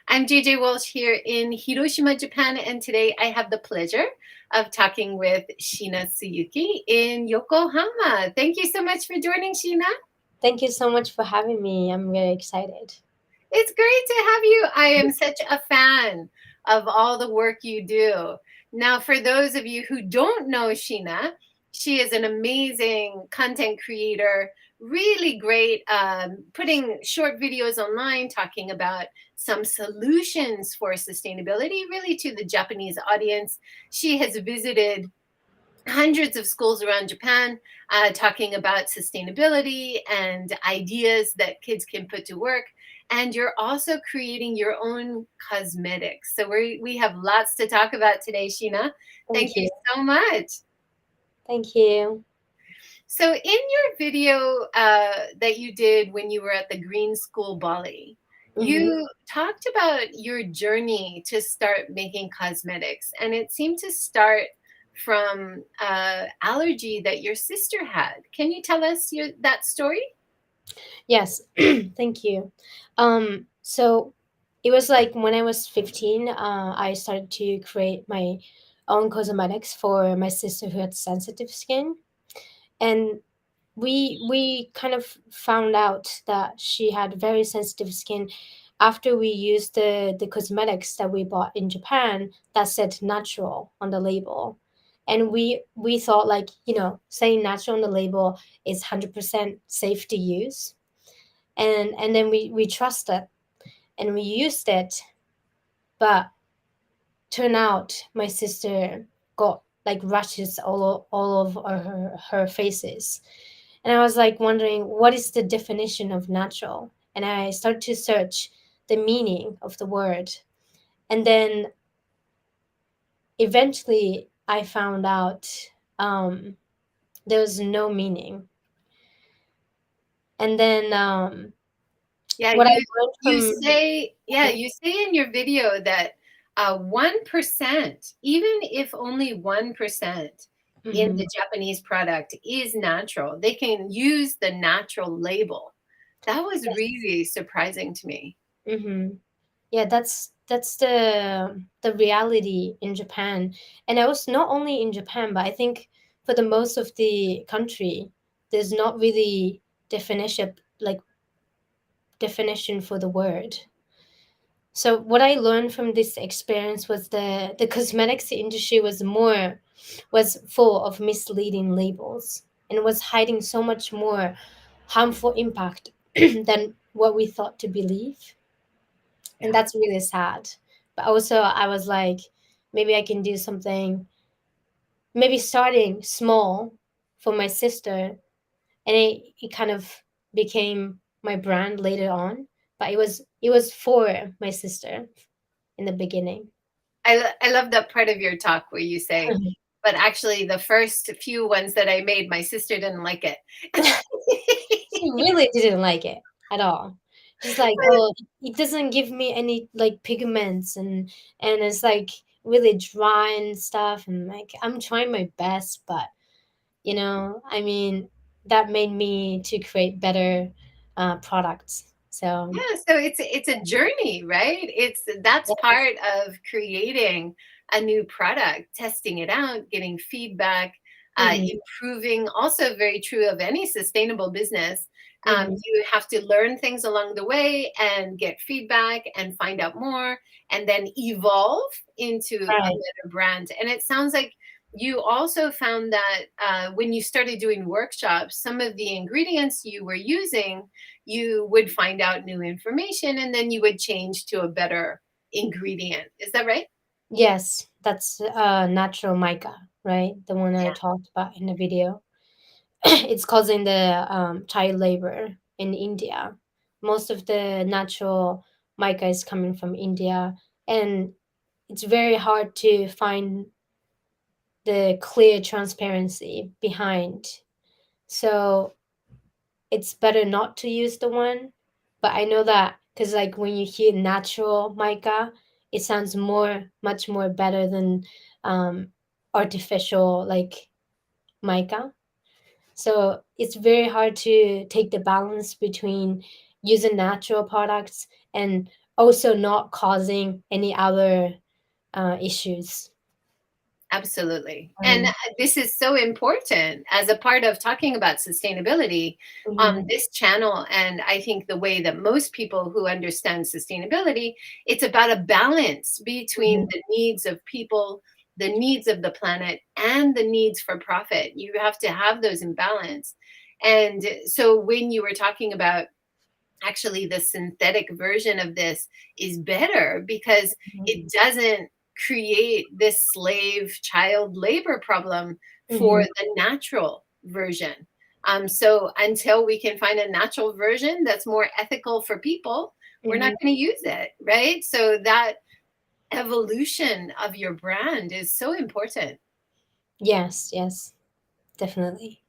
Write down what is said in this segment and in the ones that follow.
I'm JJWalsh here in Hiroshima, Japan, and today I have the pleasure of talking with Shiina Tsuyuki in Yokohama. Thank you so much for joining, Shiina. Thank you so much for having me. I'm very excited. It's great to have you. I am such a fan of all the work you do. Now, for those of you who don't know Sheena, she is an amazing content creator, really great, putting short videos online talking about some solutions for sustainability, really to the Japanese audience. She has visited hundreds of schools around Japan talking about sustainability and ideas that kids can put to work. And you're also creating your own cosmetics. So we have lots to talk about today, Sheena. Thank Thank you you. so much. Thank you. So, in your video that you did when you were at the Green School Bali, hmm you talked about your journey to start making cosmetics, and it seemed to start from allergy that your sister had. Can you tell us that story? Yes, thank you. So it was like when I was 15, I started to create my own cosmetics for my sister who had sensitive skin. And we kind of found out that she had very sensitive skin after we used the cosmetics that we bought in Japan that said natural on the label. And we thought, like, saying natural on the label is 100% safe to use. And then we trusted and we used it, but turned out my sister got like rashes all over her faces. And I was like wondering, what is the definition of natural? And I started to search the meaning of the word. And then eventually I found out um, there was no meaning. And then Yeah, what I you learned you from, say you say in your video that 1%, even if only 1% in Mhm. the Japanese product is natural, they can use the natural label. That was Yes. really surprising to me. Yeah, that's the reality in Japan. And I was not only in Japan, but I think for the most of the country, there's not really definition like definition for the word. So what I learned from this experience was the cosmetics industry was full of misleading labels and was hiding so much more harmful impact than what we thought to believe. And Yeah. that's really sad. But also I was like, maybe I can do something, maybe starting small for my sister, and it kind of became my brand later on. But it was for my sister in the beginning. I love that part of your talk where you say, but actually the first few ones that I made, my sister didn't like it. She really didn't like it at all. She's like, oh, it doesn't give me any like pigments, and it's like really dry and stuff, and like I'm trying my best, but I mean, that made me to create better products. So Yeah, so it's a journey, right? That's yeah. part of creating a new product, testing it out, getting feedback, hmm improving. Also, very true of any sustainable business. hmm You have to learn things along the way and get feedback and find out more, and then evolve into a Right. better brand. And it sounds like you also found that when you started doing workshops, some of the ingredients you were using you would find out new information and then you would change to a better ingredient. Is that right? Yes, that's natural mica, right? The one I talked about in the video. It's causing the child labor in India. Most of the natural mica is coming from India, and it's very hard to find the clear transparency behind. So it's better not to use the one. But I know that because, like, when you hear natural mica, it sounds much more better than um, artificial, like, mica. So it's very hard to take the balance between using natural products and also not causing any other issues. Absolutely. And Um, this is so important as a part of talking about sustainability. mhm, This channel, and I think the way that most people who understand sustainability, it's about a balance between mhm, the needs of people, the needs of the planet, and the needs for profit. You have to have those in balance. And so when you were talking about actually the synthetic version of this is better because mhm, it doesn't create this slave child labor problem for mhm, the natural version. So until we can find a natural version that's more ethical for people, we're not mhm. going to use it, right? So that evolution of your brand is so important. Yes, yes, definitely.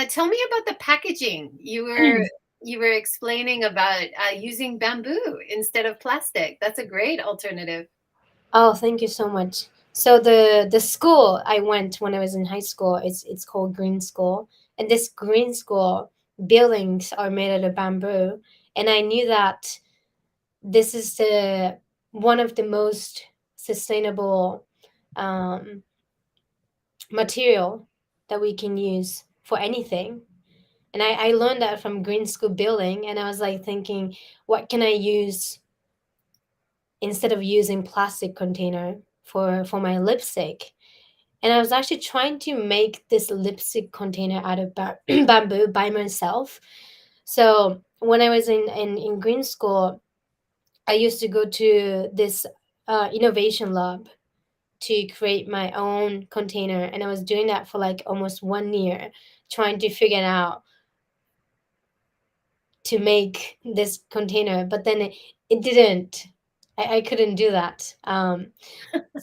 Tell me about the packaging. You were explaining about using bamboo instead of plastic. That's a great alternative. Oh, thank you so much. So the school I went when I was in high school, it's called Green School, and this Green School buildings are made out of bamboo, and I knew that this is the one of the most sustainable um, material that we can use for anything. And I learned that from Green School building, and I was like thinking, what can I use instead of using plastic container for my lipstick? And I was actually trying to make this lipstick container out of bamboo by myself. So when I was in green school, I used to go to this innovation lab to create my own container, and I was doing that for like almost 1 year, trying to figure out to make this container. But then it didn't. I couldn't do that.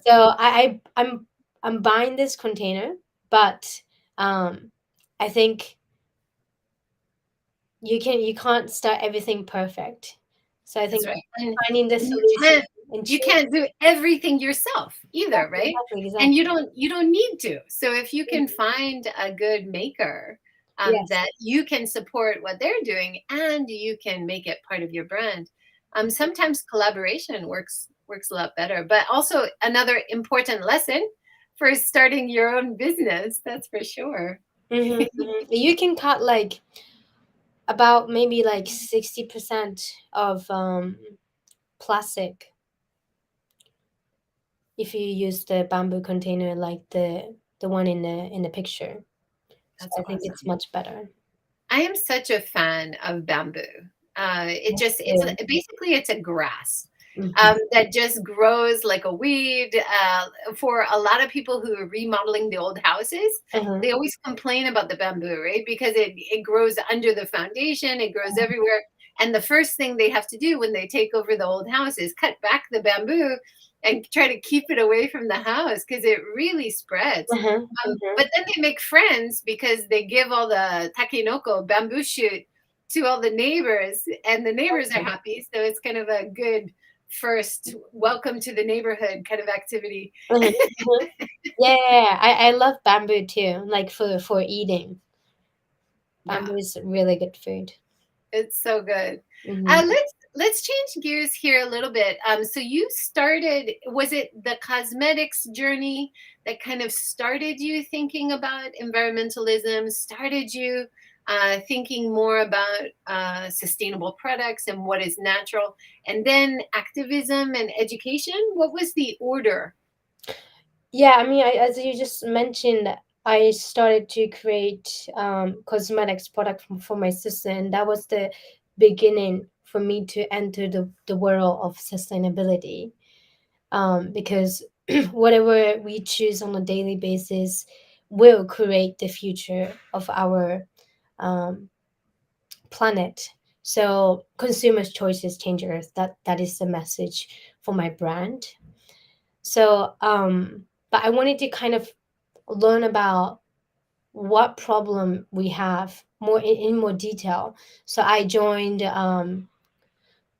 So I'm buying this container, but um, I think you can't start everything perfect. So I That's think right. And finding the you solution can't and you choose can't do everything yourself either, exactly, right? exactly, And exactly. you don't need to. So if you can Mhm. find a good maker Yes. that you can support what they're doing and you can make it part of your brand. Sometimes collaboration works a lot better. But also another important lesson for starting your own business, that's for sure. You can cut like about maybe like 60% of plastic if you use the bamboo container like the one in the picture. So That's I think it's awesome. much better. I am such a fan of bamboo. It Me just it's too. basically it's a grass Mhm. that just grows like a weed. For a lot of people who are remodeling the old houses, Uh-huh. they always complain about the bamboo, right? Because it grows under the foundation, it grows everywhere. And the first thing they have to do when they take over the old house is cut back the bamboo and try to keep it away from the house because it really spreads. Uh-huh. Uh-huh. But then they make friends because they give all the takenoko bamboo shoot to all the neighbors, and the neighbors are happy. So it's kind of a good first welcome to the neighborhood kind of activity. Uh-huh. Uh-huh. Yeah, yeah, yeah. I love bamboo too, like for eating. Yeah, Bamboo is really good food. it's so good. Hmm. Let's change gears here a little bit. So you started, was it the cosmetics journey that kind of started you thinking about environmentalism, started you thinking more about sustainable products and what is natural, and then activism and education? What was the order? Yeah, I mean, as you just mentioned, I started to create cosmetics product for my sister, and that was the beginning for me to enter the world of sustainability. Because whatever we choose on a daily basis will create the future of our um, planet. So consumers' choices change Earth. That is the message for my brand. So, but I wanted to kind of learn about what problem we have more in more detail. So I joined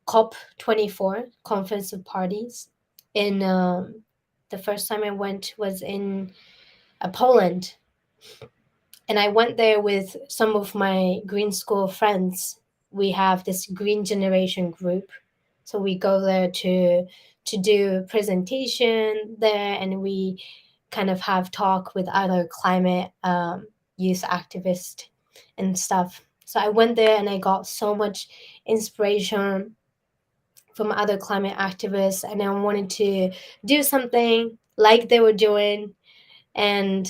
COP24 Conference of Parties. In the first time I went was in Poland, and I went there with some of my Green School friends. We have this Green Generation group, So we go there to do presentation there, and we kind of have talk with other climate youth activists and stuff. So I went there and I got so much inspiration from other climate activists, and I wanted to do something like they were doing. And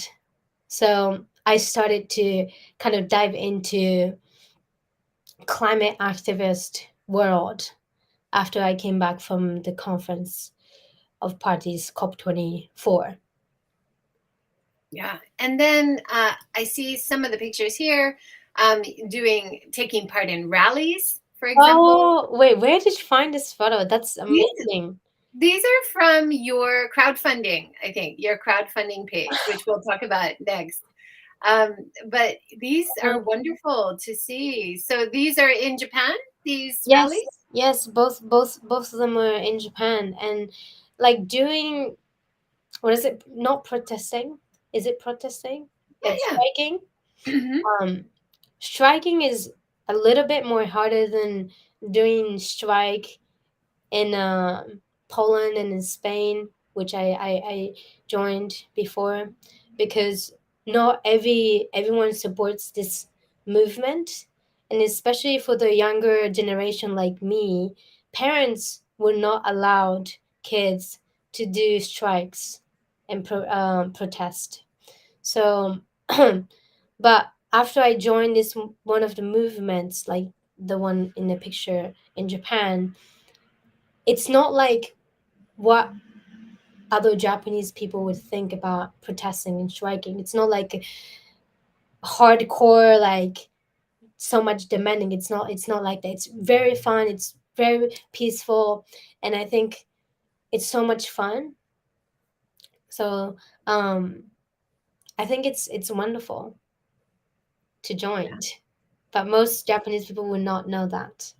so I started to kind of dive into climate activist world after I came back from the conference of parties COP24. Yeah. And then I see some of the pictures here taking part in rallies, for example. Oh, wait, where did you find this photo? That's These, amazing. these are from your crowdfunding, I think, your crowdfunding page, which we'll talk about next. Um, but these are wonderful to see. So these are in Japan, these Yes, rallies? yes, both of them were in Japan, and like doing, what is it? Not protesting. Is it protesting? Like Yeah, striking? yeah. Hmm. Um, striking is a little bit more harder than doing strike in Poland and in Spain, which I joined before, because not everyone supports this movement, and especially for the younger generation like me, parents were not allowed kids to do strikes and protest. So, but after I joined this one of the movements, like the one in the picture in Japan, it's not like what other Japanese people would think about protesting and striking. It's not like hardcore, like so much demanding. It's not like that. It's very fun. It's very peaceful, and I think it's so much fun. So um, I think it's wonderful to join, but most Japanese people would not know that.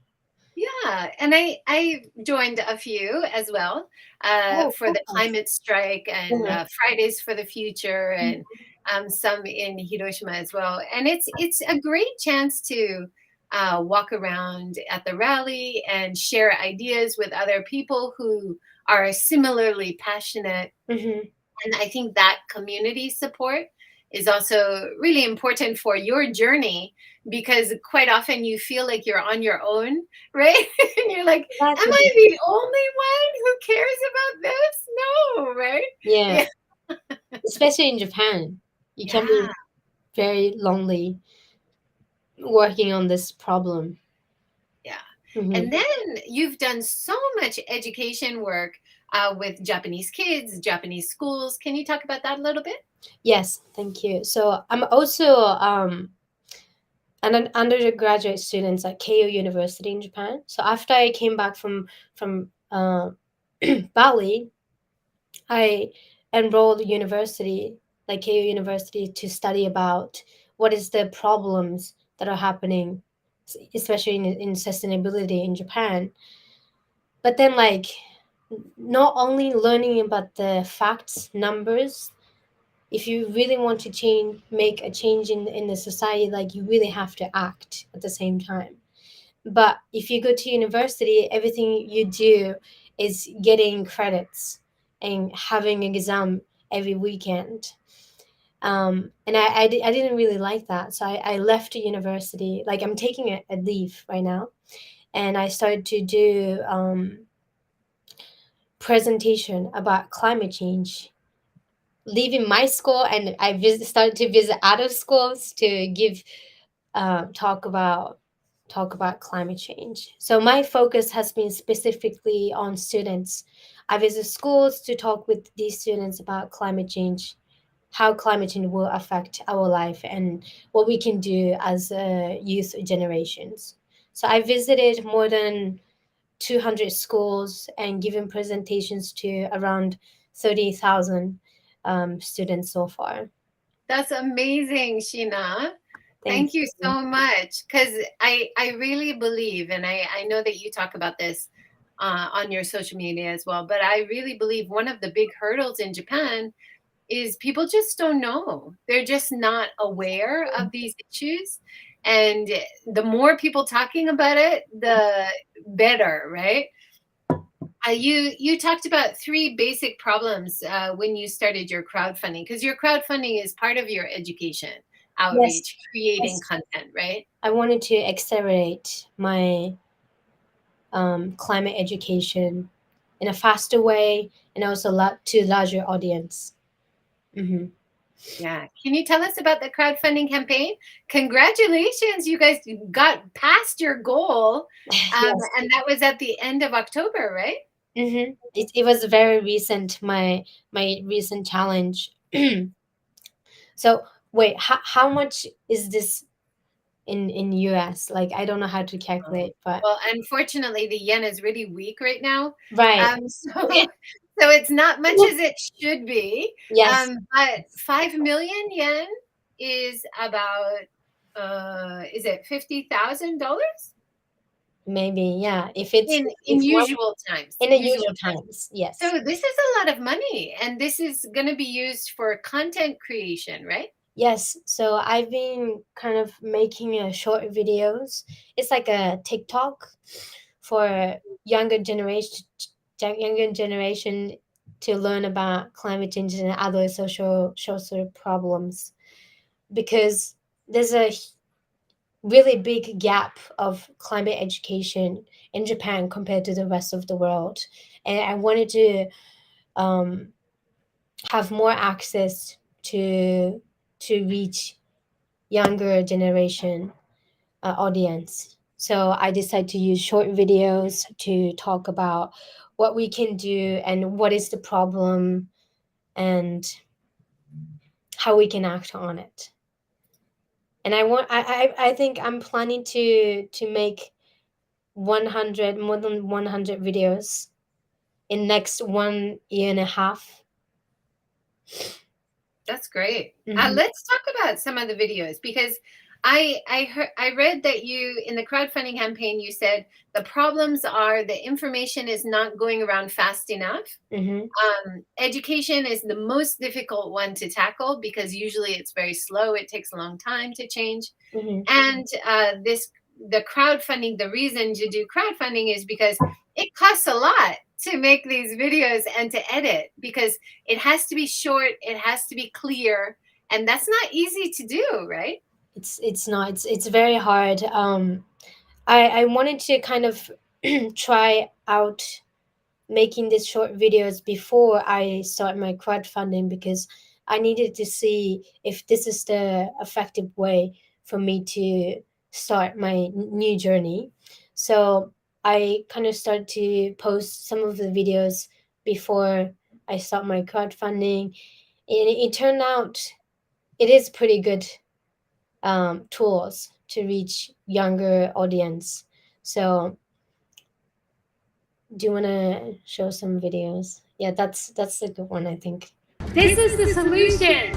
Yeah, and I joined a few as well Oh, for the perfect. climate strike and Mhm. Fridays for the Future, and some in Hiroshima as well. And it's a great chance to walk around at the rally and share ideas with other people who are similarly passionate. Mhm. And I think that community support is also really important for your journey, because quite often you feel like you're on your own, right? And you're like, am Exactly. I the only one who cares about this? No, right? Yeah, Yeah. especially in Japan, you can Yeah. be very lonely working on this problem. Yeah. Hmm. And then you've done so much education work with Japanese kids, Japanese schools. Can you talk about that a little bit? Yes, thank you. So I'm also an undergraduate student at Keio University in Japan. So after I came back from Bali, I enrolled university, like Keio University, to study about what is the problems that are happening, especially in sustainability in Japan. But then, like, not only learning about the facts, numbers, if you really want to make a change in the society, like, you really have to act at the same time. But if you go to university, everything you do is getting credits and having an exam every weekend. And I didn't really like that. So I left university. Like, I'm taking a leave right now. And I started to do presentation about climate change, leaving my school, and started to visit other schools to give talk about climate change. So my focus has been specifically on students. I visit schools to talk with these students about climate change, how climate change will affect our life, and what we can do as youth generations. So I visited more than 200 schools and given presentations to around 30,000 students so far. That's amazing, Sheena. Thank Thank you you. so much. Because I really believe, and I know that you talk about this on your social media as well, but I really believe one of the big hurdles in Japan is people just don't know. They're just not aware of these issues. And the more people talking about it, the better, right? You talked about three basic problems when you started your crowdfunding, because your crowdfunding is part of your education Yes, outreach, creating yes. content, right? I wanted to accelerate my climate education in a faster way and also to larger audience. Mm-hmm. Yeah. Can you tell us about the crowdfunding campaign? Congratulations, you guys got past your goal. Yes. And that was at the end of October, right? Mm-hmm. It was very recent, my recent challenge. So wait, how much is this in US? Like I don't know how to Oh, calculate, but well, unfortunately, the yen is really weak right now. right. So it's not much as it should be. Yes, But 5 million yen is about is it $50,000 maybe, yeah. If it's in if one usual times? in the Usual usual times. times, yes. So this is a lot of money, and this is going to be used for content creation, right? Yes, so I've been kind of making short videos. It's like a TikTok for younger generation to learn about climate change and other social problems because there's a really big gap of climate education in Japan compared to the rest of the world, and I wanted to um, have more access to reach younger generation audience. So I decided to use short videos to talk about what we can do and what is the problem and how we can act on it. And I think I'm planning to make 100 more than 100 videos in next 1 year and a half. That's great. Hmm. Let's talk about some of the videos, because I read that you, in the crowdfunding campaign, you said the problems are the information is not going around fast enough. Hmm. Education is the most difficult one to tackle because usually it's very slow. It takes a long time to change. Hmm. And the crowdfunding, the reason to do crowdfunding is because it costs a lot to make these videos and to edit, because it has to be short, it has to be clear, and that's not easy to do, right? It's not. It's very hard. I wanted to kind of try out making these short videos before I start my crowdfunding because I needed to see if this is the effective way for me to start my new journey. So I kind of started to post some of the videos before I start my crowdfunding, and it turned out it is pretty good tools to reach younger audience. So do you want to show some videos? Yeah, that's a good one, I think. This is the solution!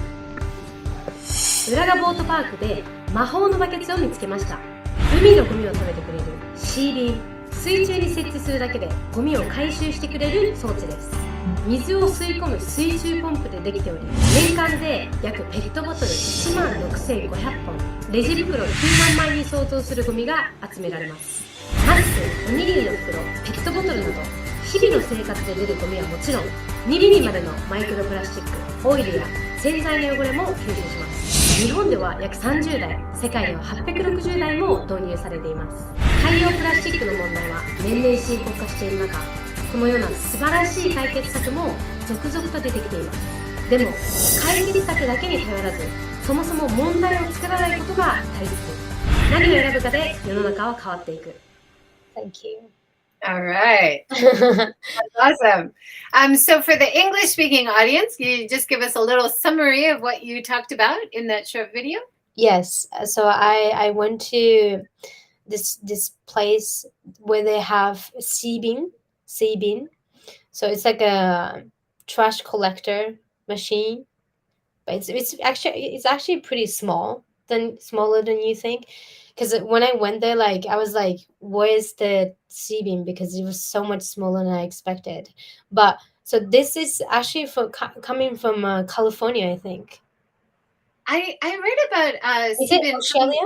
浦賀ボートパークで魔法のバケツを見つけました。海のゴミを食べてくれるシービン。水中に設置するだけでゴミを回収してくれる装置です。水を吸い込む水中ポンプでできており、年間で約ペットボトル1万6500本、レジ袋9万枚に相当するゴミが集められます。マスク、おにぎりの袋、ペットボトルなど日々の生活で出るゴミはもちろん2ミリまでのマイクロプラスチック、オイルや洗剤の汚れも吸収します。日本では約30台、世界では860台も導入されています。海洋プラスチックの問題は年々深刻化している中、このような素晴らしい解決策も続々と出てきています。でも解決策だけに頼らず、そもそも問題を作らないことが大切です。何を選ぶかで世の中は変わっていく。Thank you. All right. That's awesome. So for the English speaking audience, can you just give us a little summary of what you talked about in that short video? Yes. So I went to this place where they have sea bin. So it's like a trash collector machine, but it's actually pretty smaller than you think. Because when I went there, like I was like, "Where's the sea beam?" Because it was so much smaller than I expected. But so this is actually coming from California, I think. I read about Is it Sebin Australia?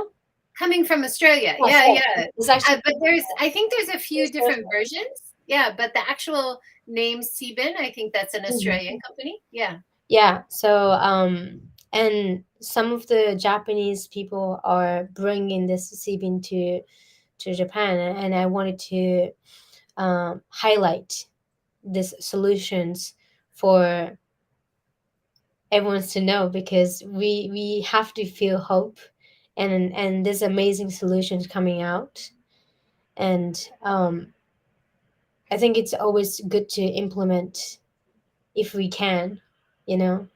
coming from Australia. Yes, Yeah, yes. yeah. It's actually But I think there's a few different versions. Yeah, but the actual name Sebin, I think that's an Australian company. Yeah. Yeah. So and some of the Japanese people are bringing this sebin to Japan, and I wanted to highlight these solutions for everyone to know, because we have to feel hope, and there's amazing solutions coming out, and I think it's always good to implement if we can, you know.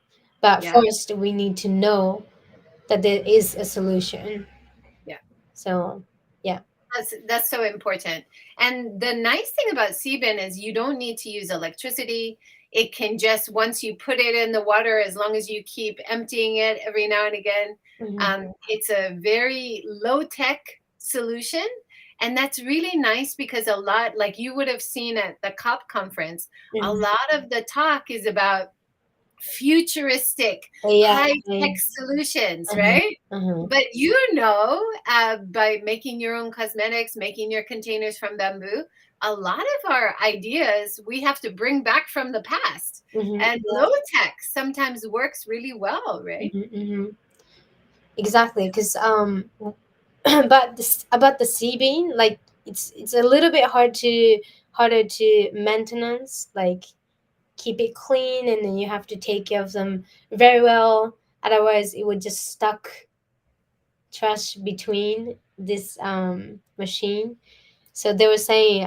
But Yeah. first, we need to know that there is a solution. Yeah. So, yeah. That's so important. And the nice thing about Sebin is you don't need to use electricity. It can just, once you put it in the water, as long as you keep emptying it every now and again, it's a very low tech solution. And that's really nice because a lot, like you would have seen at the COP conference, a lot of the talk is about futuristic, Yeah. high-tech solutions, right? But by making your own cosmetics, making your containers from bamboo, a lot of our ideas we have to bring back from the past. And low tech sometimes works really well, right? Exactly, because but this about the sea bean, like it's a little bit harder to maintenance, like keep it clean, and then you have to take care of them very well, otherwise it would just stuck trash between this machine. So they were saying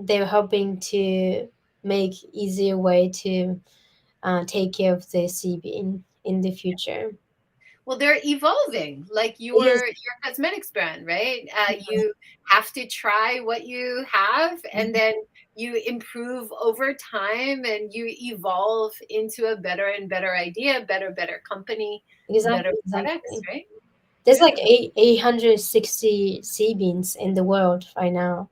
they were hoping to make easier way to take care of the sea bean in the future. Well, they're evolving, like It is. your cosmetics brand, right? You have to try what you have, and then you improve over time, and you evolve into a better and better idea, better company, better products, Exactly. right? There's Yeah, like 860 sea beans in the world right now.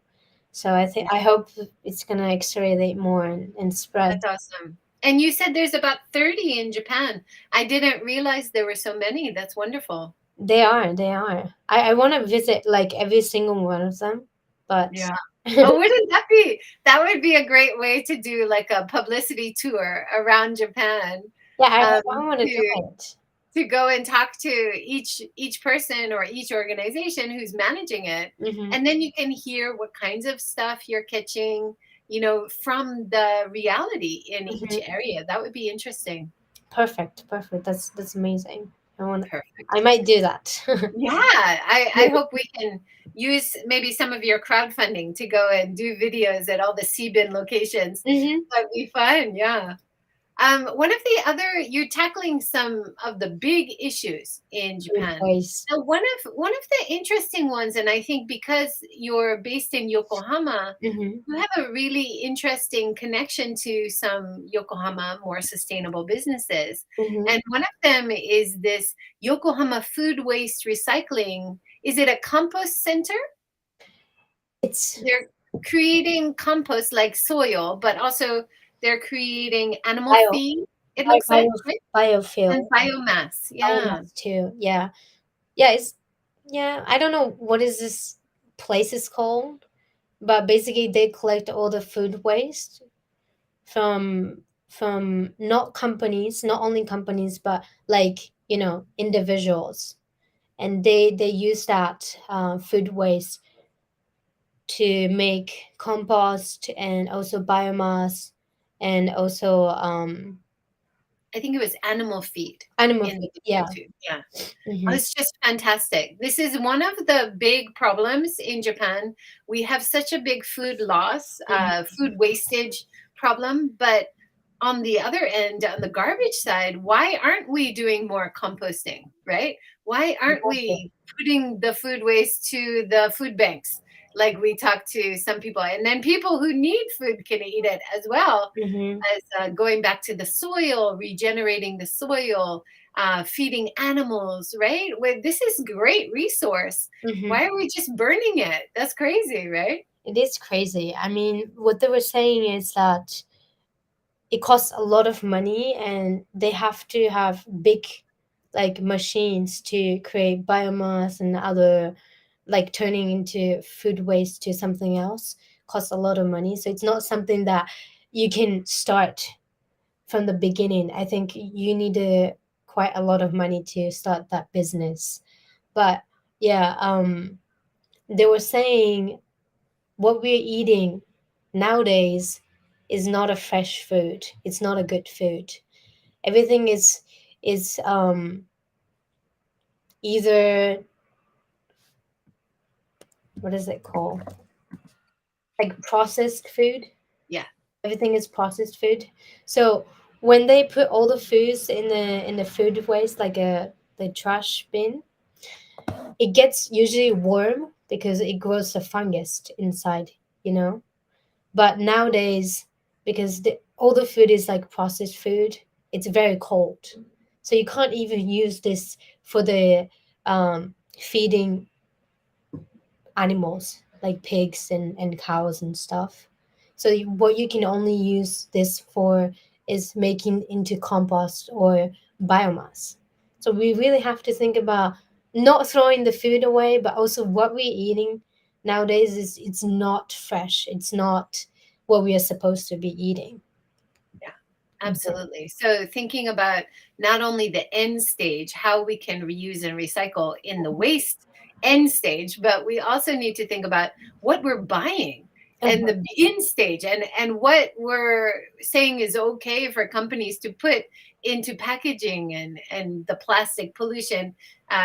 So I hope it's gonna accelerate more and spread. that's awesome. And you said there's about 30 in Japan. I didn't realize there were so many. That's wonderful. They are, they are. I want to visit like every single one of them, but Yeah. Oh, wouldn't that be? That would be a great way to do like a publicity tour around Japan. yeah, I Um, want to do to it. to go and talk to each person or each organization who's managing it, and then you can hear what kinds of stuff you're catching, from the reality in each area. That would be interesting. Perfect, perfect. That's amazing. Perfect. I might do that. Yeah, I hope we can use maybe some of your crowdfunding to go and do videos at all the Sebin locations. That'd be fun. Yeah. One of the other, you're tackling some of the big issues in Food Japan. waste. So one of the interesting ones, and I think because you're based in Yokohama, you have a really interesting connection to some Yokohama more sustainable businesses. And one of them is this Yokohama Food Waste Recycling. Is it a compost center? It's They're creating compost like soil, but also they're creating animal bio, feed, it looks like, right? And biofuel. biomass. Yeah. Biomass too. Yeah. Yeah, I don't know what is this place is called, but basically they collect all the food waste from not companies, not only companies, but like, individuals. And they use that food waste to make compost and also biomass, and also I think it was animal feed animal in the feed. Yeah. video too. Yeah. Oh, Mm-hmm. it's just fantastic. This is one of the big problems in Japan. We have such a big food loss, food wastage problem. But on the other end, on the garbage side, why aren't we doing more composting, right? Why aren't we putting the food waste to the food banks? Like we talked to some people, and then people who need food can eat it as well as going back to the soil, regenerating the soil, feeding animals, right? This is great resource. Why are we just burning it? That's crazy, right? It is crazy. I mean, what they were saying is that it costs a lot of money, and they have to have big like machines to create biomass and other, like turning into food waste to something else, costs a lot of money. So it's not something that you can start from the beginning. I think you need quite a lot of money to start that business. But yeah, they were saying what we're eating nowadays is not a fresh food. It's not a good food. Everything is either, what is it called? Like processed food. Yeah. Everything is processed food. So when they put all the foods in the food waste, like the trash bin, it gets usually warm because it grows the fungus inside, you know. But nowadays, because all the food is like processed food, it's very cold, so you can't even use this for the feeding animals like pigs and cows and stuff. So what you can only use this for is making into compost or biomass. So we really have to think about not throwing the food away, but also what we're eating nowadays is it's not fresh. It's not what we are supposed to be eating. Absolutely. So thinking about not only the end stage, how we can reuse and recycle in the waste end stage, but we also need to think about what we're buying and the begin stage, and what we're saying is okay for companies to put into packaging, and the plastic pollution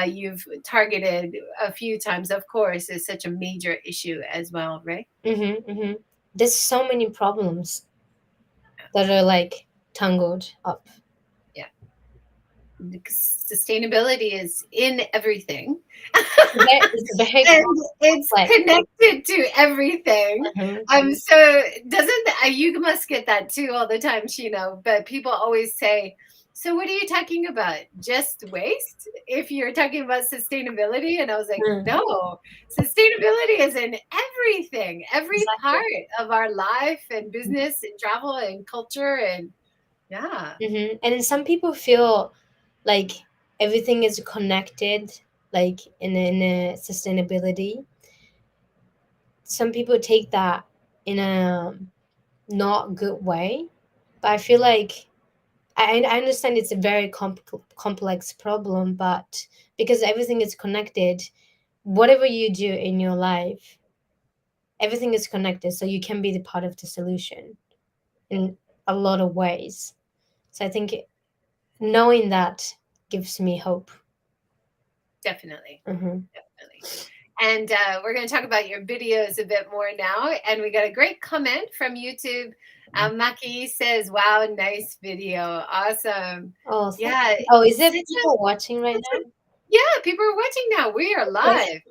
you've targeted a few times, of course, is such a major issue as well, right? There's so many problems that are like tangled up. Sustainability is in everything. And it's connected to everything. So doesn't you must get that too all the time, Shiina, but people always say, so what are you talking about? Just waste? If you're talking about sustainability? And I was like, no, sustainability is in everything, every part of our life and business and travel and culture. And and some people feel like everything is connected, like in a sustainability. Some people take that in a not good way, but I feel like I understand it's a very complex problem, but because everything is connected, whatever you do in your life, everything is connected, so you can be the part of the solution in a lot of ways. So I think knowing that gives me hope. Definitely. And we're going to talk about your videos a bit more now. And we got a great comment from YouTube. Maki says, wow, nice video. Awesome. Oh, yeah. Oh, is there people watching right now? Yeah, people are watching now. We are live.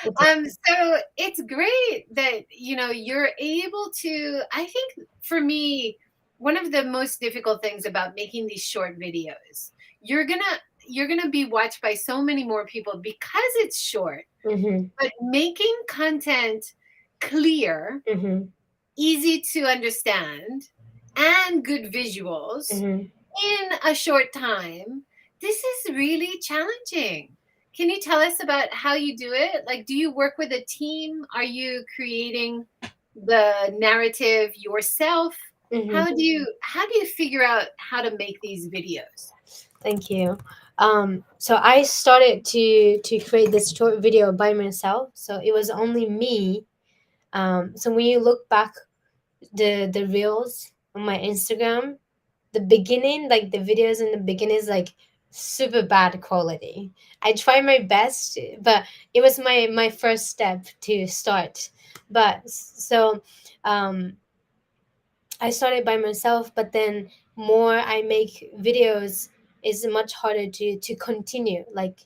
So it's great that, you're able to, I think for me, one of the most difficult things about making these short videos, you're gonna be watched by so many more people because it's short. But making content clear, easy to understand, and good visuals in a short time, this is really challenging. Can you tell us about how you do it? Like, do you work with a team? Are you creating the narrative yourself? How do you figure out how to make these videos? Thank you. So I started to create this short video by myself. So it was only me. So when you look back the reels on my Instagram, the beginning, like the videos in the beginning is like super bad quality. I try my best, but it was my first step to start. But so I started by myself, but then more I make videos is much harder to continue. Like,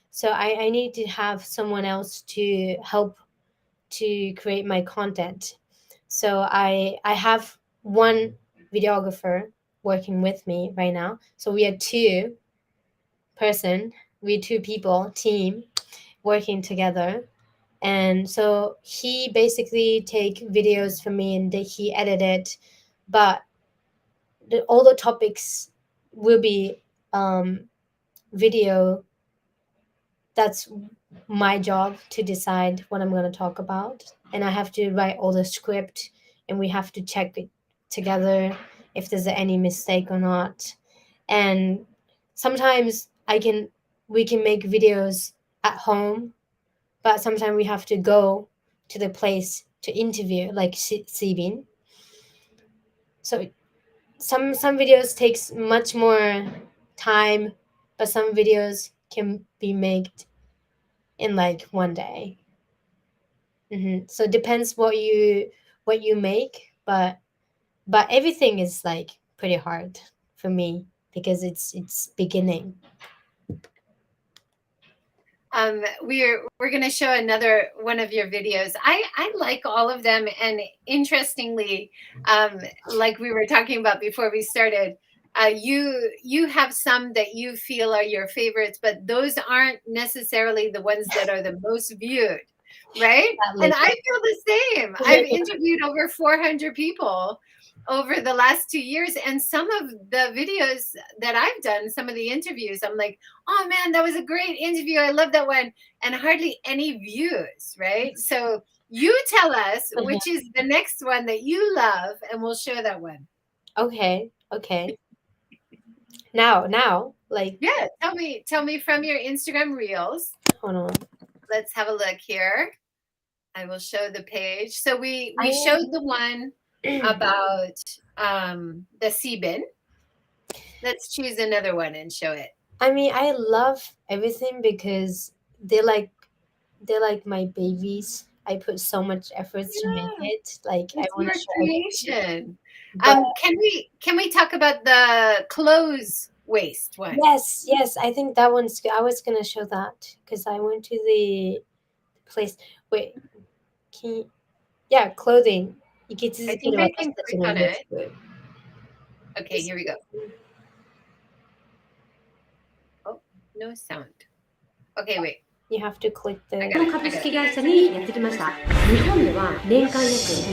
so I need to have someone else to help to create my content. So I have one videographer working with me right now. So we are two people team working together. And so he basically take videos from me and he edit it, but all the topics will be video. That's my job to decide what I'm going to talk about. and I have to write all the script, and we have to check it together if there's any mistake or not. And sometimes we can make videos at home, but sometimes we have to go to the place to interview, like Sibin. So some videos takes much more time, but some videos can be made in like one day. So it depends what you make, but everything is like pretty hard for me because it's beginning. We're going to show another one of your videos. I like all of them, and interestingly, like we were talking about before we started, you have some that you feel are your favorites, but those aren't necessarily the ones that are the most viewed, right? And I feel the same. I've interviewed over 400 people over the last 2 years, and some of the videos that I've done, some of the interviews, I'm like, oh man, that was a great interview, I love that one, and hardly any views, right? So you tell us which is the next one that you love, and we'll show that one. Okay. Now, like, yeah, tell me from your Instagram reels. Hold on, let's have a look here. I will show the page. So we showed the one about the Sibin. Let's choose another one and show it. I mean, I love everything because they're like my babies. I put so much effort to make it. Like, I want to show creation. Can we talk about the clothes waste one? Yes. I think that one's good. I was gonna show that because I went to the place. Wait, clothing. I think I can click on it. Okay, here we go. Oh, no sound. Okay, wait. You have to click the... この株式会社にやってきました。日本では年間約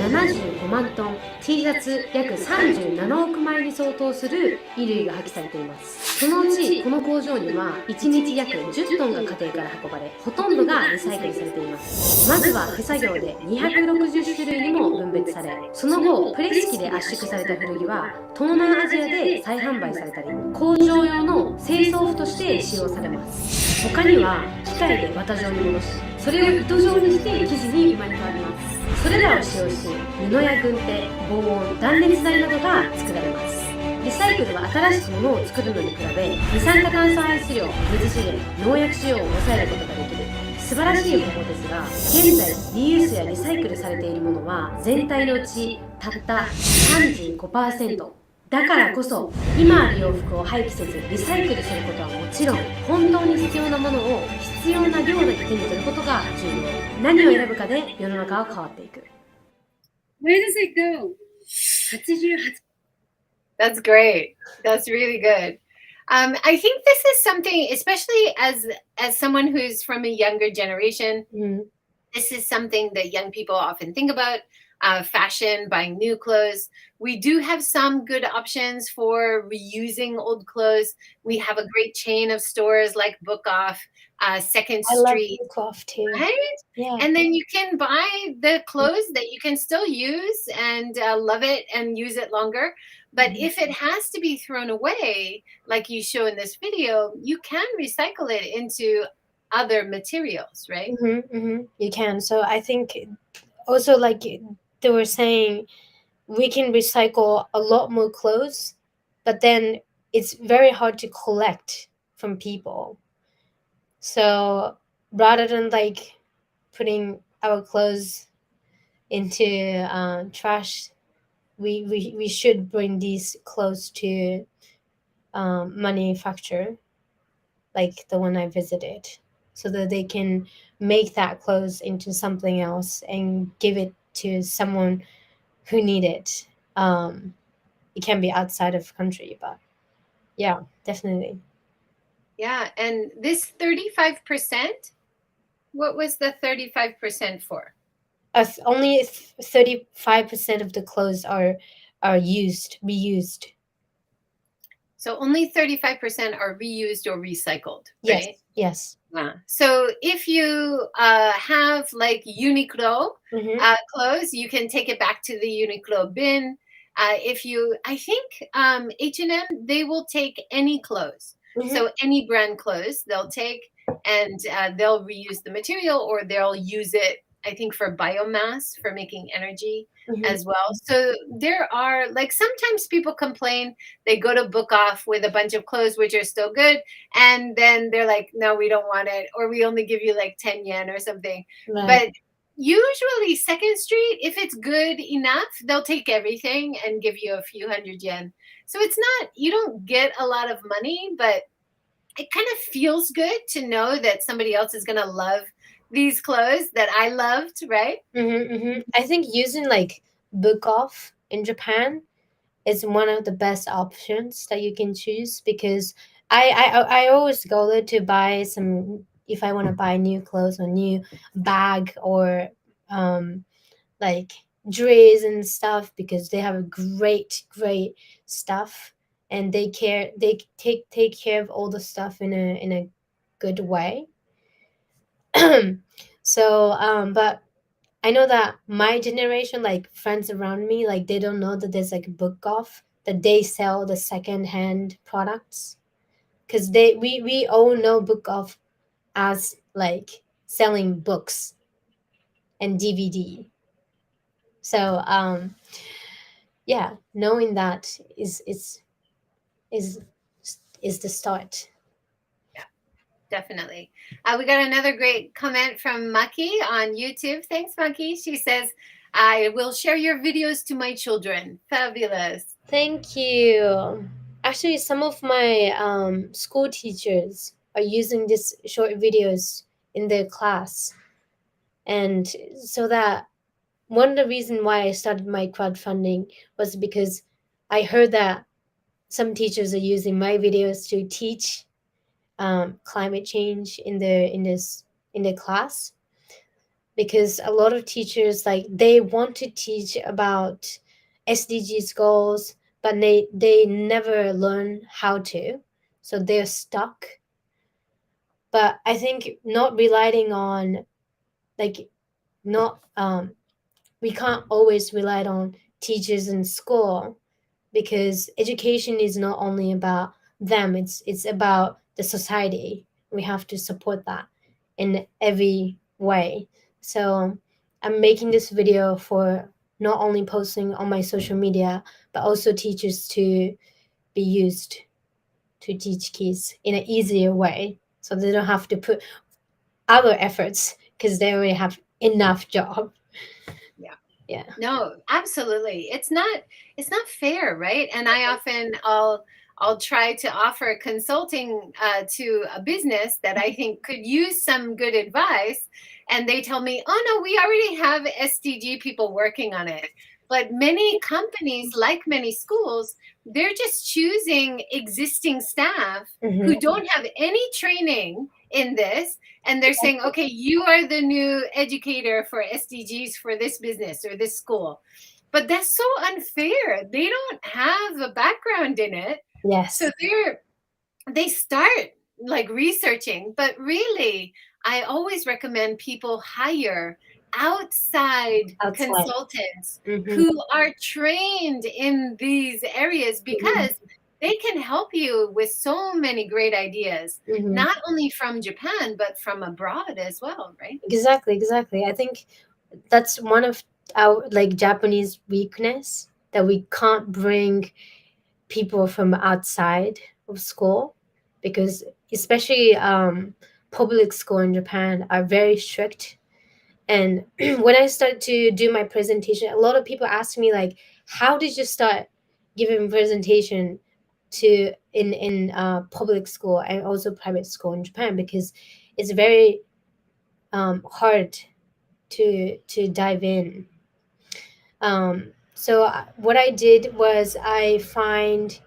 75万トン、T シャツ約37億枚に相当する衣類が破棄されています。そのうちこの工場には1日約10トンが家庭から運ばれ、ほとんどがリサイクルされています。まずは手作業で260種類にも分別され、その後プレス機で圧縮された古着は東南アジアで再販売されたり、工場用の清掃服として使用されます。他には機械で綿状に戻し、それを糸状にして生地に生まれ変わります。それらを使用し、布や軍手、防音、断熱材などが作られます。リサイクルは新しくものを作るのに比べ、二酸化炭素排出量、水資源、農薬使用を抑えることができる素晴らしい方法ですが、現在リユースやリサイクルされているものは全体のうちたった 35%。だからこそ今ある洋服を廃棄せずリサイクルすることはもちろん、本当に必要なものを必要な量だけ手に取ることが重要。何を選ぶかで世の中は変わっていく。 Where does it go? 88. That's great. That's really good. I think this is something, especially as someone who's from a younger generation, this is something that young people often think about. Fashion, buying new clothes. We do have some good options for reusing old clothes. We have a great chain of stores like Book Off, Second Street. I love Book Off too. Right? Yeah. And then you can buy the clothes that you can still use and love it and use it longer. But if it has to be thrown away, like you show in this video, you can recycle it into other materials, right? You can. So I think also, like they were saying, we can recycle a lot more clothes, but then it's very hard to collect from people. So rather than like putting our clothes into trash, we should bring these clothes to manufacturer, like the one I visited, so that they can make that clothes into something else and give it to someone who need it. It can be outside of country, but yeah, definitely. Yeah, and this 35%, what was the 35% for? Only 35% of the clothes are reused. So only 35% are reused or recycled, right? Yes. So if you have like Uniqlo clothes, you can take it back to the Uniqlo bin. If you, I think H&M, they will take any clothes. So any brand clothes they'll take, and they'll reuse the material, or they'll use it, I think, for biomass, for making energy as well. So there are, like, sometimes people complain, they go to book off with a bunch of clothes which are still good, and then they're like, no, we don't want it, or we only give you like 10 yen or something. But usually Second Street, if it's good enough, they'll take everything and give you a few hundred yen. So it's not, you don't get a lot of money, but it kind of feels good to know that somebody else is going to love these clothes that I loved, right? I think using like book off in Japan is one of the best options that you can choose, because I always go there to buy some, if I want to buy new clothes or new bag, or like dress and stuff, because they have a great stuff, and they take care of all the stuff in a good way. So but I know that my generation, like friends around me, like they don't know that there's like a book off, that they sell the second hand products, because we all know book off as like selling books and DVD. So yeah, knowing that is is the start. Definitely. We got another great comment from Maki on YouTube. Thanks, Maki. She says, I will share your videos to my children. Fabulous. Thank you. Actually, some of my school teachers are using these short videos in their class, and so that one of the reason why I started my crowdfunding was because I heard that some teachers are using my videos to teach climate change in their class, because a lot of teachers, like, they want to teach about SDGs goals, but they never learn how to, so they're stuck. But I think not relying on, like, not we can't always rely on teachers in school, because education is not only about them, it's about the society. We have to support that in every way. So I'm making this video for not only posting on my social media, but also teachers to be used to teach kids in an easier way, so they don't have to put other efforts, because they already have enough job. Yeah. No, absolutely. It's not fair, right? And I'll try to offer consulting to a business that I think could use some good advice, and they tell me, "Oh no, we already have SDG people working on it." But many companies, like many schools, they're just choosing existing staff who don't have any training in this, and they're saying, okay, you are the new educator for SDGs for this business or this school. But that's so unfair. They don't have a background in it. Yes. So they start like researching, but really, I always recommend people hire outside consultants who are trained in these areas, because they can help you with so many great ideas, not only from Japan, but from abroad as well, right? Exactly. I think that's one of our, like, Japanese weakness, that we can't bring people from outside of school, because especially public school in Japan are very strict. And when I started to do my presentation, a lot of people ask me, like, how did you start giving presentation to in public school and also private school in Japan, because it's very hard to dive in. So what I did was I found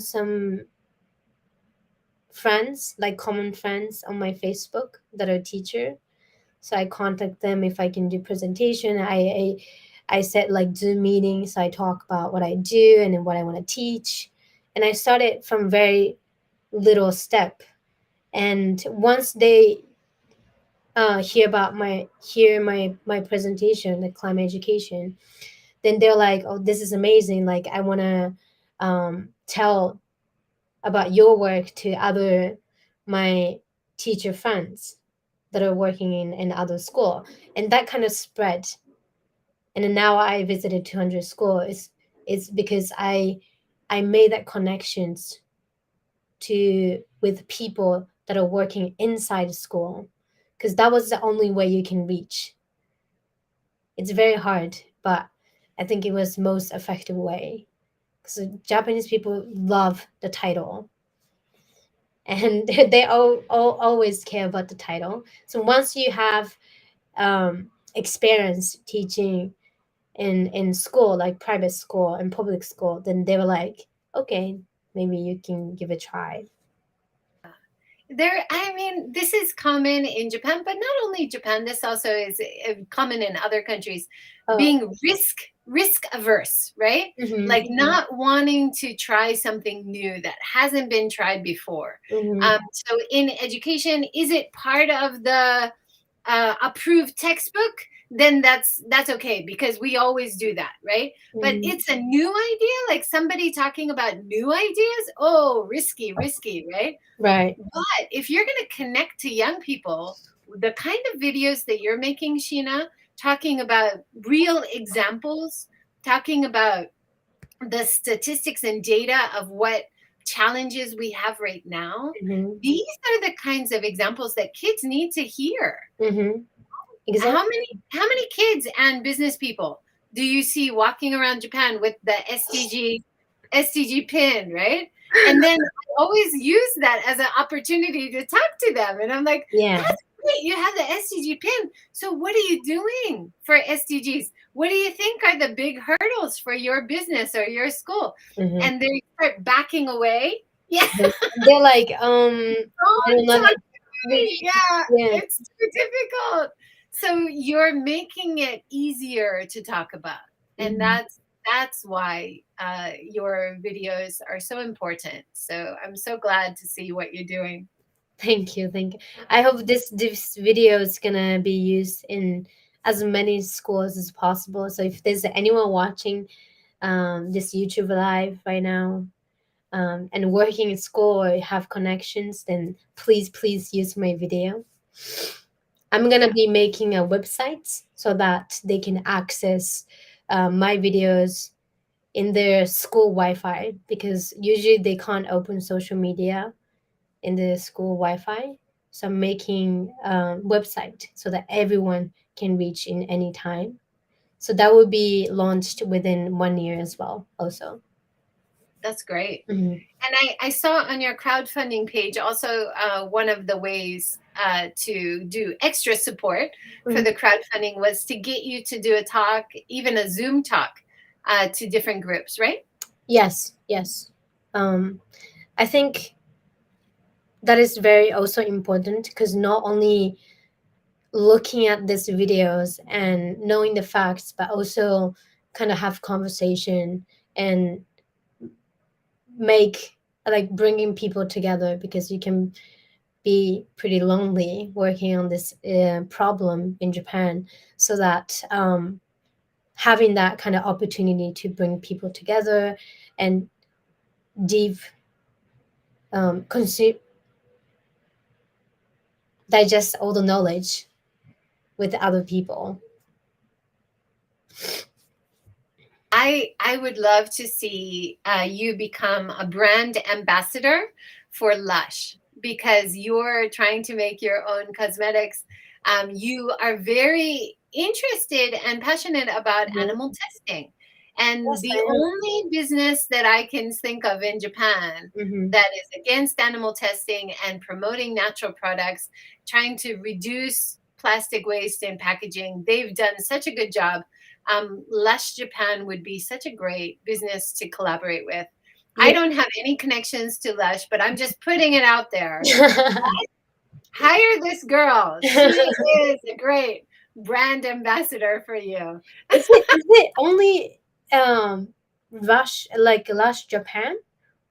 some friends, like common friends on my Facebook, that are teacher. So I contact them if I can do presentation. I set like Zoom meetings. I talk about what I do and what I want to teach. And I started from very little step. And once they hear my presentation, the climate education, then they're like, oh, this is amazing, like I want to tell about your work to other my teacher friends that are working in other school, and that kind of spread. And then now I visited 200 school. It's because I made that connections to with people that are working inside school, because that was the only way you can reach. It's very hard, but I think it was most effective way, because Japanese people love the title, and they always care about the title. So once you have experience teaching in school, like private school and public school, then they were like, okay, maybe you can give it a try. I mean, this is common in Japan, but not only Japan, this also is common in other countries, being risk averse, right? Mhm. Like not wanting to try something new that hasn't been tried before. Mhm. So in education, is it part of the approved textbook? Then that's okay, because we always do that, right? But it's a new idea, like somebody talking about new ideas. Oh, risky, right? Right. But if you're going to connect to young people, the kind of videos that you're making, Shiina, talking about real examples, talking about the statistics and data of what challenges we have right now, Mhm. these are the kinds of examples that kids need to hear. Mhm. Exactly. How many kids and business people do you see walking around Japan with the SDG pin, right? And then I always use that as an opportunity to talk to them. And I'm like, Yeah. that's great. You have the SDG pin. So what are you doing for SDGs? What do you think are the big hurdles for your business or your school? Mhm. And they start backing away. Yeah. They're like, I don't know. Yeah, Yeah. it's too difficult. So you're making it easier to talk about, and Mhm. that's why your videos are so important. So I'm so glad to see what you're doing. Thank you. I hope this video is gonna be used in as many schools as possible. So if there's anyone watching this YouTube live right now, and working in school or have connections, then please use my video. I'm gonna be making a website so that they can access my videos in their school Wi-Fi, because usually they can't open social media in the school Wi-Fi. So I'm making a website so that everyone can reach in any time. So that will be launched within 1 year as well. Also, That's great. Mhm. And I saw on your crowdfunding page also one of the ways to do extra support for the crowdfunding was to get you to do a talk, even a Zoom talk, to different groups, right? Yes. I think that is very also important, because not only looking at these videos and knowing the facts, but also kind of have conversation and make, like, bringing people together, because you can be pretty lonely working on this problem in Japan. So that having that kind of opportunity to bring people together and deep consume digest all the knowledge with other people. I would love to see you become a brand ambassador for Lush, because you're trying to make your own cosmetics. You are very interested and passionate about Mhm. animal testing. And Yes, the I am. only business that I can think of in Japan Mhm. that is against animal testing and promoting natural products, trying to reduce plastic waste in packaging, they've done such a good job. Lush Japan would be such a great business to collaborate with. I Yeah. don't have any connections to Lush, but I'm just putting it out there. Hire this girl. She is a great brand ambassador for you. Is it only Lush Japan,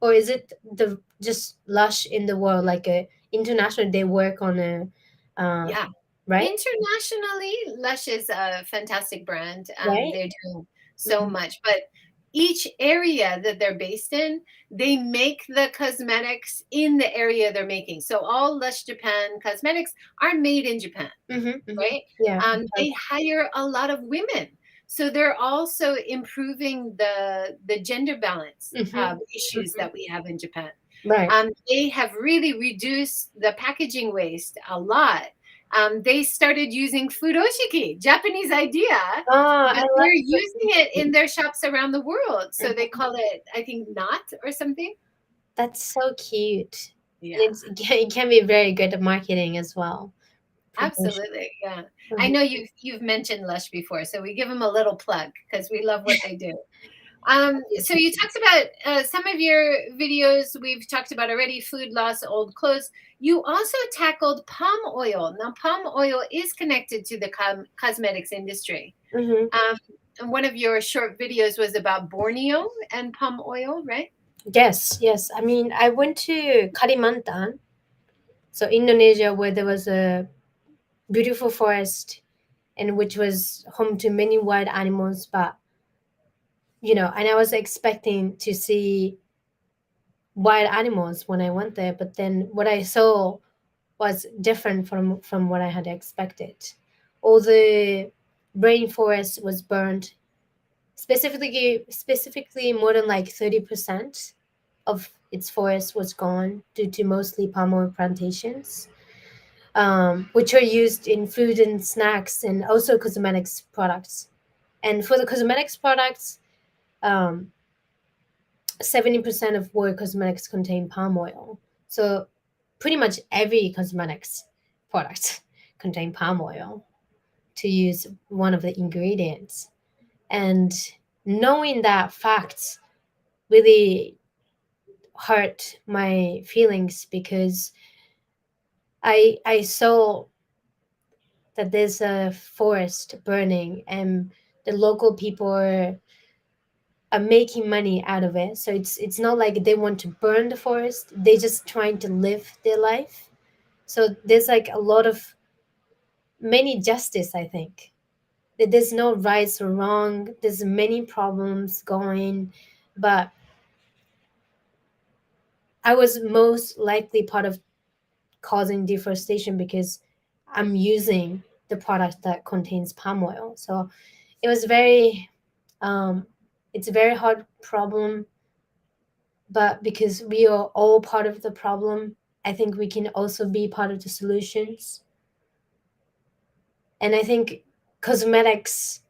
or is it the just Lush in the world, like internationally they work on a Yeah. right? Internationally, Lush is a fantastic brand. Right? They're doing so Mhm. much, but each area that they're based in, they make the cosmetics in the area they're making. So all Lush Japan cosmetics are made in Japan, right? Yeah. They hire a lot of women. So they're also improving the gender balance issues that we have in Japan. Right. They have really reduced the packaging waste a lot. They started using furoshiki, Japanese idea, Oh, I but love they're using it in their shops around the world. So they call it, I think, knot or something. That's so cute. Yeah. And it can be very good at marketing as well. Absolutely, yeah. I Mhm. know you've mentioned Lush before, so we give them a little plug because we love what they do. So you talked about some of your videos we've talked about already, food loss, old clothes. You also tackled palm oil. Now, palm oil is connected to the cosmetics industry. Mhm. And one of your short videos was about Borneo and palm oil, right? Yes, yes. I mean, I went to Kalimantan, so Indonesia, where there was a beautiful forest and which was home to many wild animals, but and I was expecting to see wild animals when I went there, but then what I saw was different from what I had expected. All the rainforest was burned, specifically more than like 30% of its forest was gone due to mostly palm oil plantations, which are used in food and snacks and also cosmetics products. And for the cosmetics products, 70% of world cosmetics contain palm oil. So pretty much every cosmetics product contain palm oil, to use one of the ingredients. And knowing that facts really hurt my feelings because I saw that there's a forest burning and the local people are making money out of it. So it's not like they want to burn the forest, they just trying to live their life. So there's like a lot of many justice, I think. There's no rights or wrong, there's many problems going, but I was most likely part of causing deforestation because I'm using the product that contains palm oil. So it was very it's a very hard problem, but because we are all part of the problem, I think we can also be part of the solutions. And I think cosmetics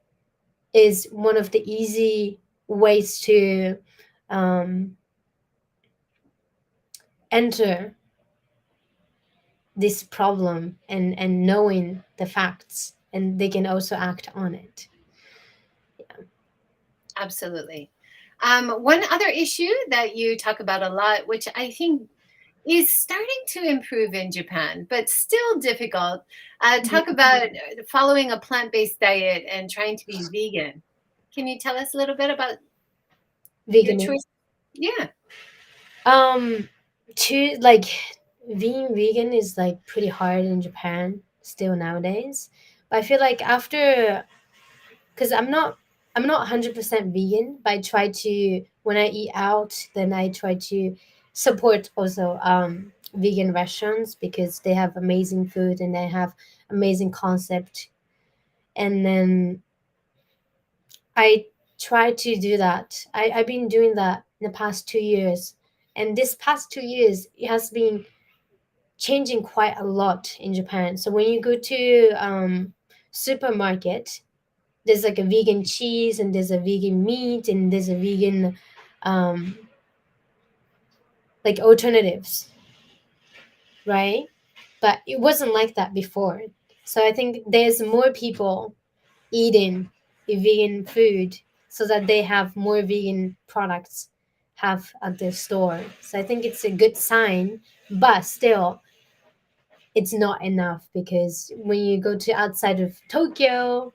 is one of the easy ways to enter this problem and knowing the facts, and they can also act on it. Absolutely. One other issue that you talk about a lot, which I think is starting to improve in Japan, but still difficult. Talk about following a plant-based diet and trying to be vegan. Can you tell us a little bit about your Veganism. choice? Yeah. To like being vegan is like pretty hard in Japan still nowadays. But I feel like after, because I'm not 100% vegan, but I try to, when I eat out, then I try to support also vegan restaurants because they have amazing food and they have amazing concept. And then I try to do that. I've been doing that in the past 2 years. And this past 2 years, it has been changing quite a lot in Japan. So when you go to supermarket, there's like a vegan cheese and there's a vegan meat and there's a vegan um, like alternatives, right? But it wasn't like that before. So I think there's more people eating a vegan food so that they have more vegan products have at their store. So I think it's a good sign, but still it's not enough because when you go to outside of Tokyo,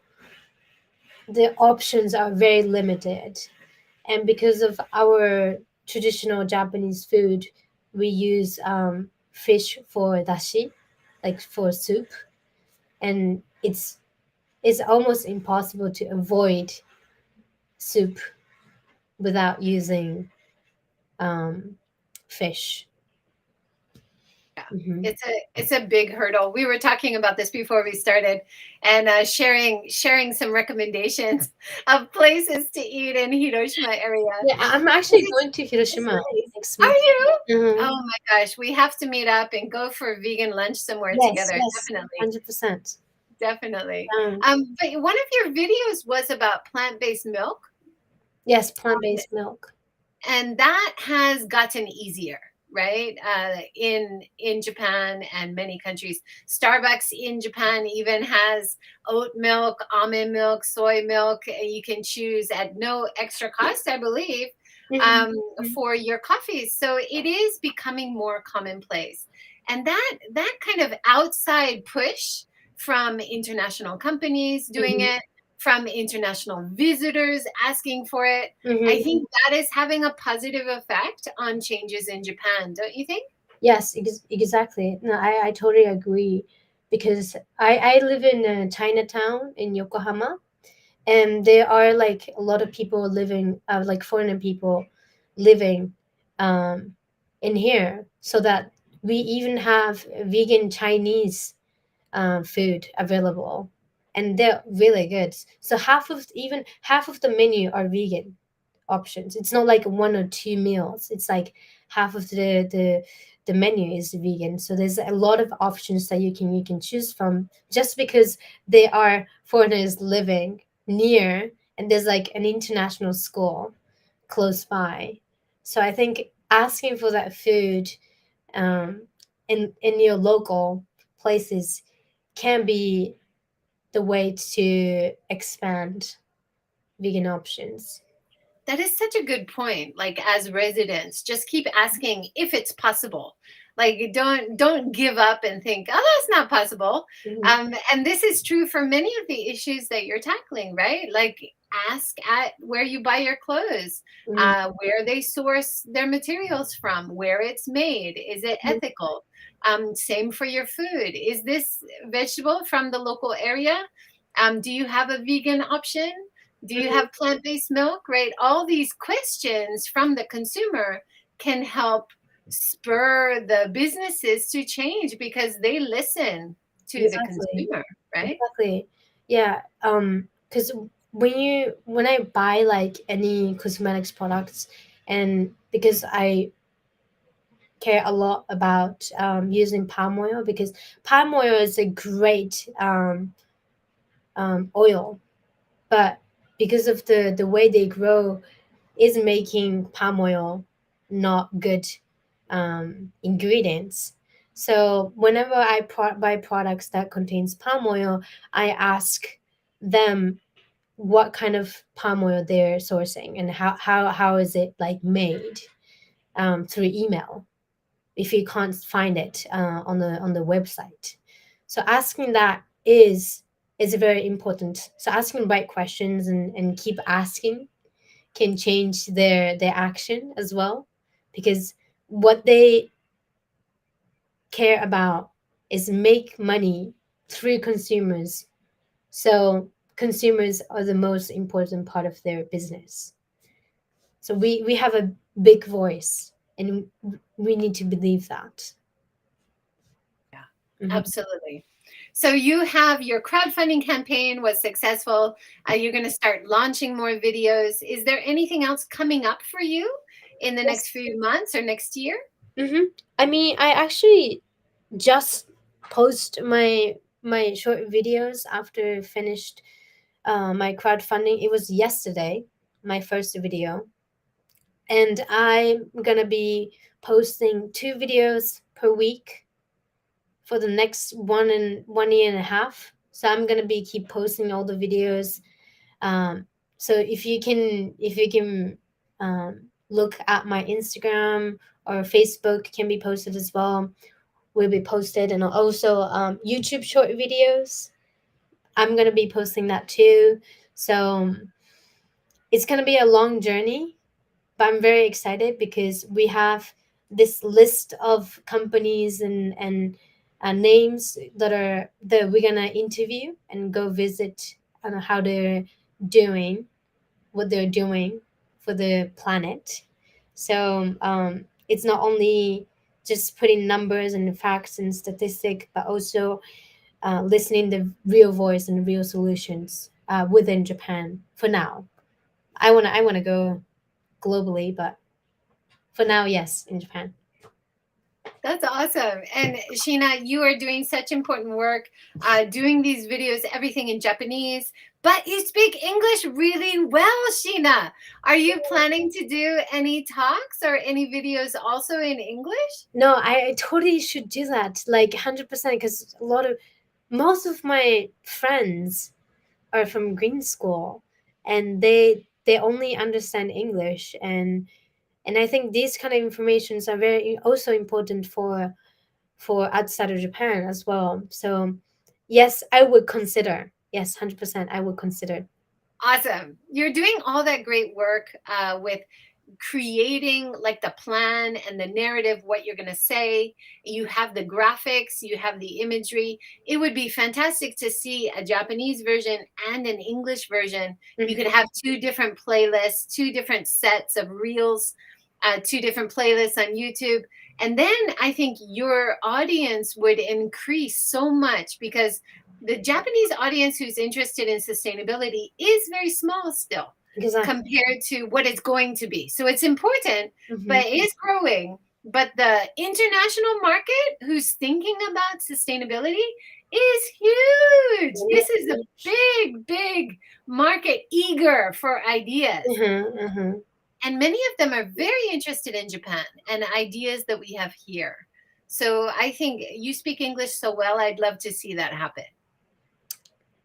the options are very limited. And because of our traditional Japanese food, we use fish for dashi, like for soup, and it's almost impossible to avoid soup without using fish. Mm-hmm. It's a big hurdle. We were talking about this before we started, and sharing some recommendations of places to eat in Hiroshima area. Yeah, I'm actually going to Hiroshima next week. Are you? Mm-hmm. Oh my gosh, we have to meet up and go for a vegan lunch somewhere together. Yes, Definitely, 100%. definitely. But one of your videos was about plant-based milk, Yes, plant-based milk. and that has gotten easier, right? In Japan and many countries. Starbucks in Japan even has oat milk, almond milk, soy milk. You can choose at no extra cost, I believe, for your coffees. So it is becoming more commonplace. And that kind of outside push from international companies doing it, from international visitors asking for it, I think that is having a positive effect on changes in Japan, don't you think? Yes, exactly. No, I totally agree, because I live in Chinatown in Yokohama, and there are like a lot of people living, like foreign people living um, in here, so that we even have vegan Chinese food available, and they're really good. So even half of the menu are vegan options. It's not like one or two meals. It's like half of the menu is vegan. So there's a lot of options that you can choose from, just because they are foreigners living near, and there's like an international school close by. So I think asking for that food um, in your local places can be the way to expand vegan options. That is such a good point. Like as residents, just keep asking if it's possible. Like don't give up and think, oh, that's not possible. And this is true for many of the issues that you're tackling, right? Like ask at where you buy your clothes, where they source their materials from, where it's made. Is it ethical? Same for your food. Is this vegetable from the local area? Do you have a vegan option? Do you have plant-based milk? Right? All these questions from the consumer can help spur the businesses to change because they listen to the consumer, right? Exactly. Yeah. Because when I buy like any cosmetics products, and because I care a lot about using palm oil, because palm oil is a great oil, but because of the way they grow is making palm oil not good ingredients. So whenever I buy products that contains palm oil, I ask them what kind of palm oil they're sourcing, and how is it like made, through email if you can't find it on the website. So asking that is very important. So asking the right questions, and keep asking can change their action as well, because what they care about is make money through consumers. So consumers are the most important part of their business. So we have a big voice, and we need to believe that. Yeah, absolutely. So you have your crowdfunding campaign was successful. You're going to start launching more videos. Is there anything else coming up for you in the next few months or next year? I mean, I actually just post my short videos after finished my crowdfunding. It was yesterday, my first video, and I'm gonna be posting 2 videos per week for the next 1 year and a half. So I'm gonna be keep posting all the videos. So if you can look at my Instagram or Facebook, can be posted as well. Will be posted, and also YouTube short videos. I'm gonna be posting that too. So it's gonna be a long journey, but I'm very excited because we have this list of companies and names that we're gonna interview and go visit on how they're doing, what they're doing for the planet. So it's not only just putting numbers and facts and statistic, but also listening the real voice and real solutions within Japan. For now, I wanna go globally, but for now, yes, in Japan. That's awesome. And Sheena, you are doing such important work, doing these videos, everything in Japanese, but you speak English really well, Sheena. Are you planning to do any talks or any videos also in English? No, I totally should do that, like 100%, because most of my friends are from green school, and they only understand English, and I think these kind of informations are very also important for outside of Japan as well. So yes, I would consider. Yes, 100%, I would consider. Awesome. You're doing all that great work with creating like the plan and the narrative, what you're going to say. You have the graphics, you have the imagery. It would be fantastic to see a Japanese version and an English version. You could have two different playlists, two different sets of reels, two different playlists on YouTube. And then I think your audience would increase so much, because the Japanese audience who's interested in sustainability is very small still Exactly. compared to what it's going to be. So it's important, but it is growing. But the international market who's thinking about sustainability is huge. This is a big, big market eager for ideas. And many of them are very interested in Japan and ideas that we have here. So I think you speak English so well, I'd love to see that happen.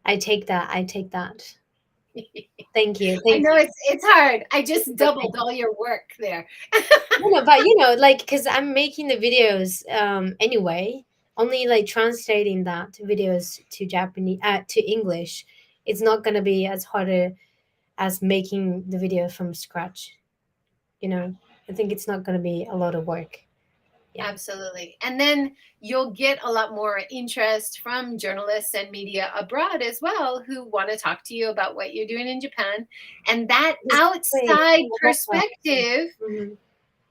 I take that. Thank you. I know it's hard. I just doubled all your work there. But like, because I'm making the videos anyway, only like translating that videos to Japanese to English, it's not gonna be as harder as making the video from scratch. I think it's not gonna be a lot of work. Yeah. Absolutely. And then you'll get a lot more interest from journalists and media abroad as well, who want to talk to you about what you're doing in Japan. And that outside perspective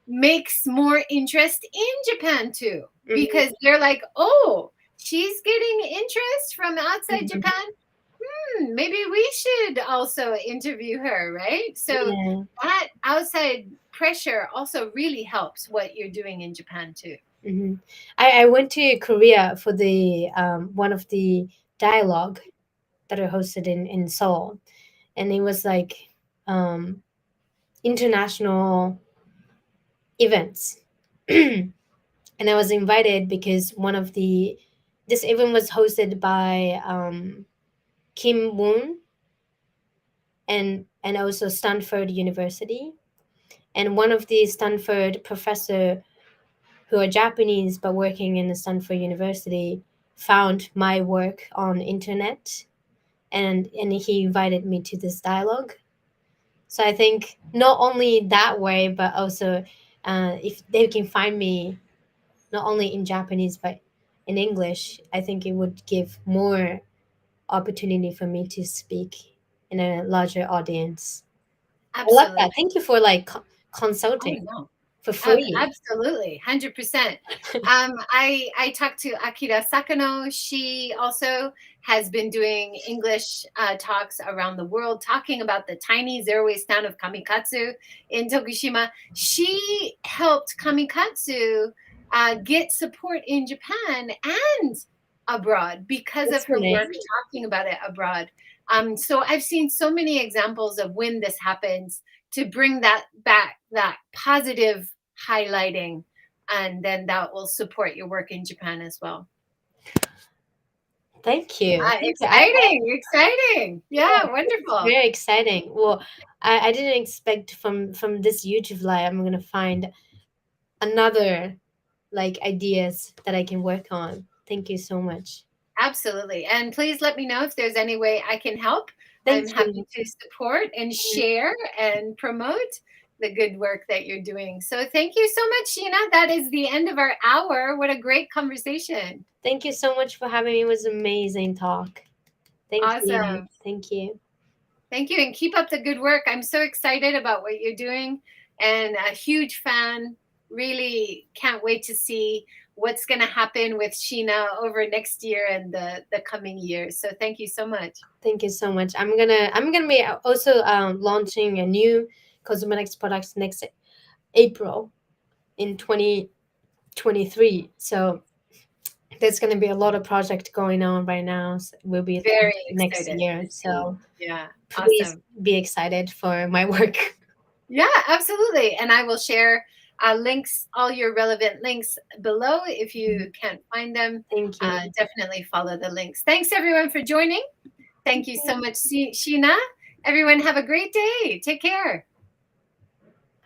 makes more interest in Japan too, because they're like, oh, she's getting interest from outside Japan. Maybe we should also interview her, right? So that outside pressure also really helps what you're doing in Japan too. I went to Korea for the one of the dialogue that are hosted in Seoul, and it was like international events. And I was invited because this event was hosted by Kim Woon and also Stanford University, and one of the Stanford professor who are Japanese but working in the Stanford University found my work on internet, and he invited me to this dialogue. So I think not only that way, but also if they can find me not only in Japanese but in English, I think it would give more opportunity for me to speak in a larger audience. Absolutely. I love that. Thank you for like consulting for free. Absolutely, 100%. I talked to Akira Sakano. She also has been doing English talks around the world, talking about the tiny zero waste town of Kamikatsu in Tokushima. She helped Kamikatsu get support in Japan and abroad because of her work talking about it abroad. So I've seen so many examples of when this happens, to bring that back, that positive highlighting, and then that will support your work in Japan as well. Thank you. Exciting. Yeah, wonderful. Very exciting. Well, I didn't expect from this YouTube live I'm gonna find another like ideas that I can work on. Thank you so much. Absolutely. And please let me know if there's any way I can help. I'm happy to support and share and promote. the good work that you're doing. So thank you so much, Shiina. That is the end of our hour. What a great conversation. Thank you so much for having me. It was an amazing talk. Thank you. Awesome. Thank you. Thank you, and keep up the good work. I'm so excited about what you're doing, and a huge fan. Really can't wait to see what's going to happen with Shiina over next year and the coming years. So thank you so much. Thank you so much. I'm gonna be also launching a new cosmetics products next April in 2023. So there's gonna be a lot of project going on right now. So we'll be Very next excited year. to see. So Yeah, please awesome. be excited for my work. Yeah, absolutely. And I will share links, all your relevant links below. If you can't find them, Thank you. definitely follow the links. Thanks everyone for joining. Thank you so much, Shiina. Everyone have a great day. Take care.